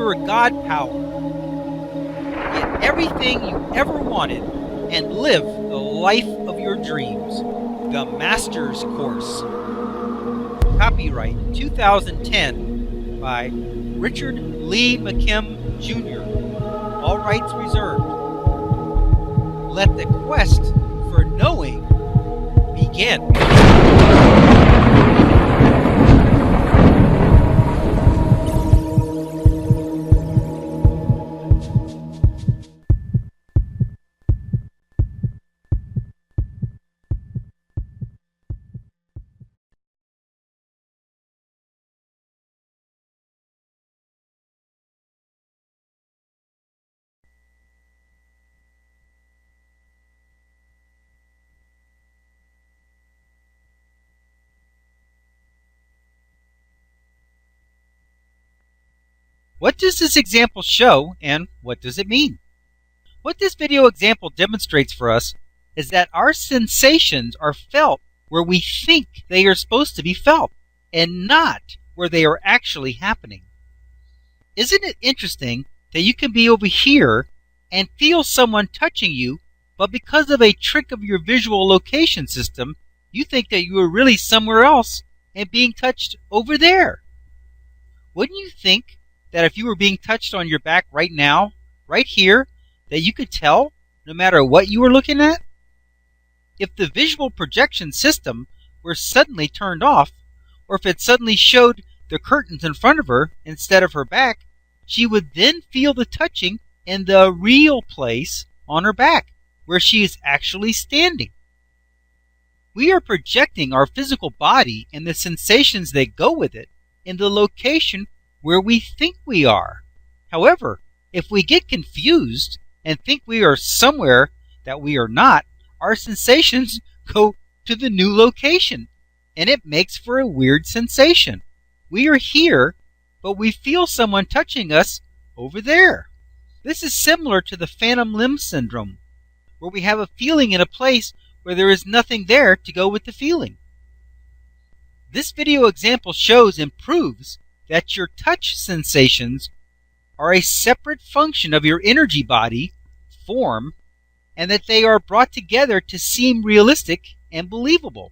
you're a god power. Get everything you ever wanted and live the life of your dreams. The Master's Course. Copyright 2010 by Richard Lee McKim Jr. All rights reserved. Let the quest for knowing begin. What does this example show, and what does it mean? What this video example demonstrates for us is that our sensations are felt where we think they are supposed to be felt, and not where they are actually happening. Isn't it interesting that you can be over here and feel someone touching you, but because of a trick of your visual location system, you think that you are really somewhere else and being touched over there? Wouldn't you think that if you were being touched on your back right now, right here, that you could tell no matter what you were looking at? If the visual projection system were suddenly turned off, or if it suddenly showed the curtains in front of her instead of her back, she would then feel the touching in the real place on her back, where she is actually standing. We are projecting our physical body and the sensations that go with it in the location where we think we are. However, if we get confused and think we are somewhere that we are not, our sensations go to the new location, and it makes for a weird sensation. We are here, but we feel someone touching us over there. This is similar to the phantom limb syndrome, where we have a feeling in a place where there is nothing there to go with the feeling. This video example shows and proves that your touch sensations are a separate function of your energy body form, and that they are brought together to seem realistic and believable.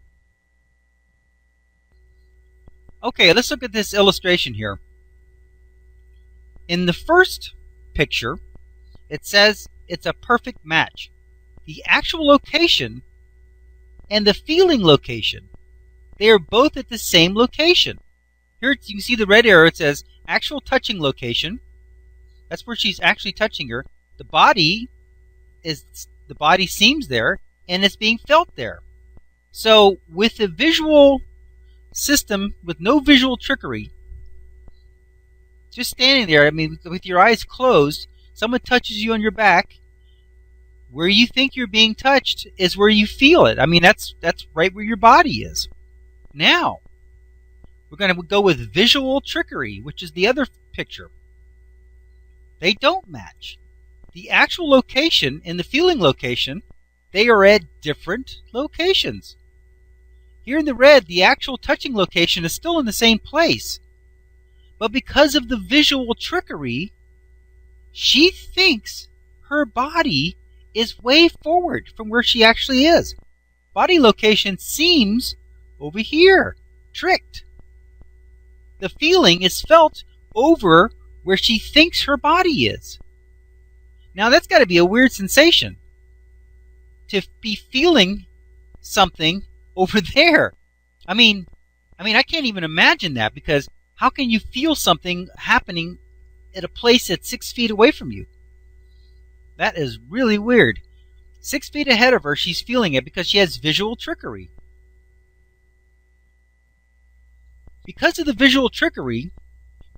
Okay, let's look at this illustration here. In the first picture, it says it's a perfect match. The actual location and the feeling location, they are both at the same location. Here you can see the red arrow. It says actual touching location. That's where she's actually touching her. The body seems there, and it's being felt there. So with the visual system, with no visual trickery, just standing there, I mean, with your eyes closed, someone touches you on your back. Where you think you're being touched is where you feel it. I mean, that's right where your body is. Now, we're going to go with visual trickery, which is the other picture. They don't match. The actual location and the feeling location, they are at different locations. Here in the red, the actual touching location is still in the same place. But because of the visual trickery, she thinks her body is way forward from where she actually is. Body location seems over here, tricked. The feeling is felt over where she thinks her body is. Now that's got to be a weird sensation, to be feeling something over there. I mean, I can't even imagine that, because how can you feel something happening at a place that's 6 feet away from you? That is really weird. 6 feet ahead of her, she's feeling it because she has visual trickery. Because of the visual trickery,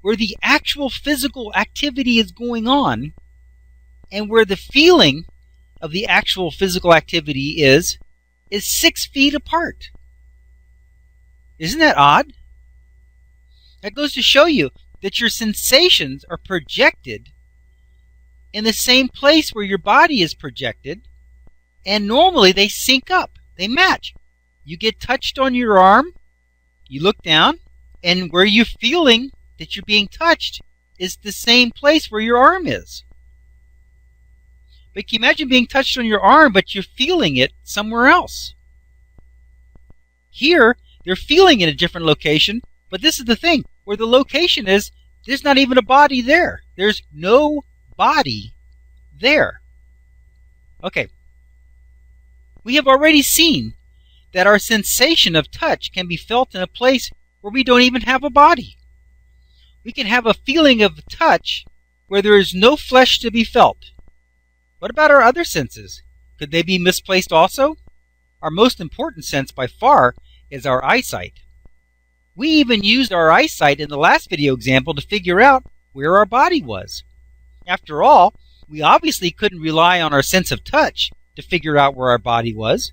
where the actual physical activity is going on, and where the feeling of the actual physical activity is 6 feet apart. Isn't that odd? That goes to show you that your sensations are projected in the same place where your body is projected, and normally they sync up, they match. You get touched on your arm, you look down, and where you're feeling that you're being touched is the same place where your arm is. But can you imagine being touched on your arm, but you're feeling it somewhere else? Here, they're feeling in a different location, but this is the thing. Where the location is, there's not even a body there. There's no body there. Okay. We have already seen that our sensation of touch can be felt in a place where we don't even have a body. We can have a feeling of touch where there is no flesh to be felt. What about our other senses? Could they be misplaced also? Our most important sense by far is our eyesight. We even used our eyesight in the last video example to figure out where our body was. After all, we obviously couldn't rely on our sense of touch to figure out where our body was.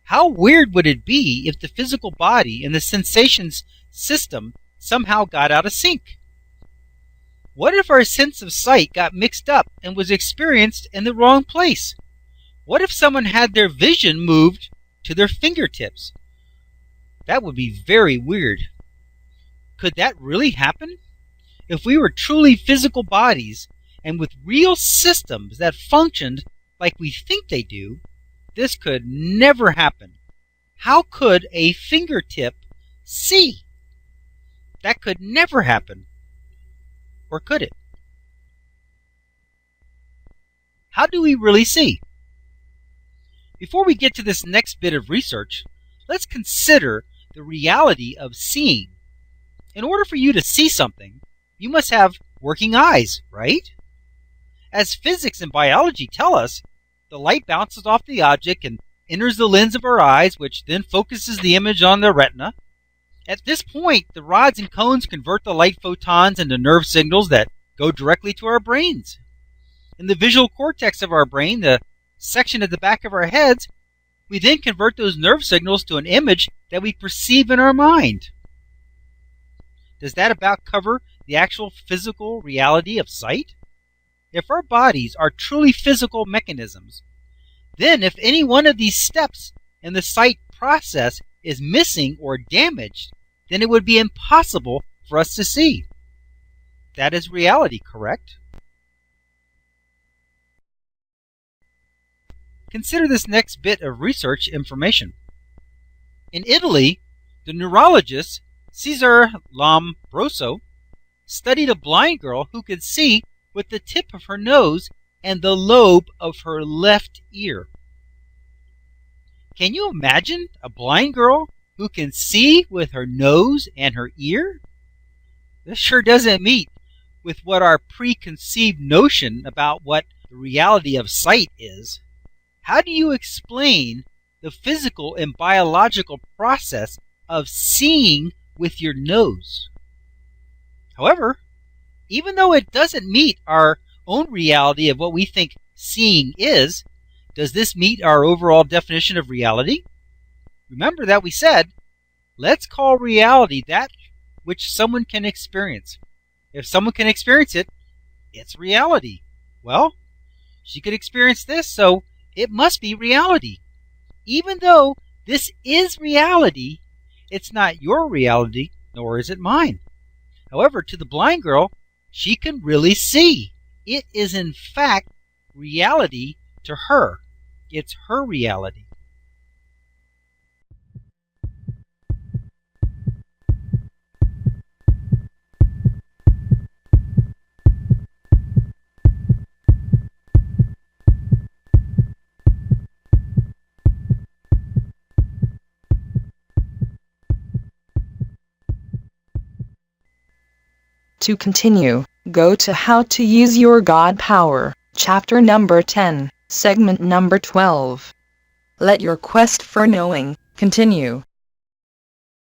How weird would it be if the physical body and the sensations system somehow got out of sync? What if our sense of sight got mixed up and was experienced in the wrong place? What if someone had their vision moved to their fingertips? That would be very weird. Could that really happen? If we were truly physical bodies and with real systems that functioned like we think they do, this could never happen. How could a fingertip see? That could never happen. Or could it? How do we really see? Before we get to this next bit of research, let's consider the reality of seeing. In order for you to see something, you must have working eyes, right? As physics and biology tell us, the light bounces off the object and enters the lens of our eyes, which then focuses the image on the retina. At this point, the rods and cones convert the light photons into nerve signals that go directly to our brains. In the visual cortex of our brain, the section at the back of our heads, we then convert those nerve signals to an image that we perceive in our mind. Does that about cover the actual physical reality of sight? If our bodies are truly physical mechanisms, then if any one of these steps in the sight process is missing or damaged, then it would be impossible for us to see. That is reality, correct? Consider this next bit of research information. In Italy, the neurologist Cesare Lombroso studied a blind girl who could see with the tip of her nose and the lobe of her left ear. Can you imagine a blind girl who can see with her nose and her ear? This sure doesn't meet with what our preconceived notion about what the reality of sight is. How do you explain the physical and biological process of seeing with your nose? However, even though it doesn't meet our own reality of what we think seeing is, does this meet our overall definition of reality? Remember that we said, let's call reality that which someone can experience. If someone can experience it, it's reality. Well, she could experience this, so it must be reality. Even though this is reality, it's not your reality, nor is it mine. However, to the blind girl, she can really see. It is in fact reality to her. It's her reality. To continue, go to How to Use Your God Power, chapter number 10, segment number 12. Let your quest for knowing continue.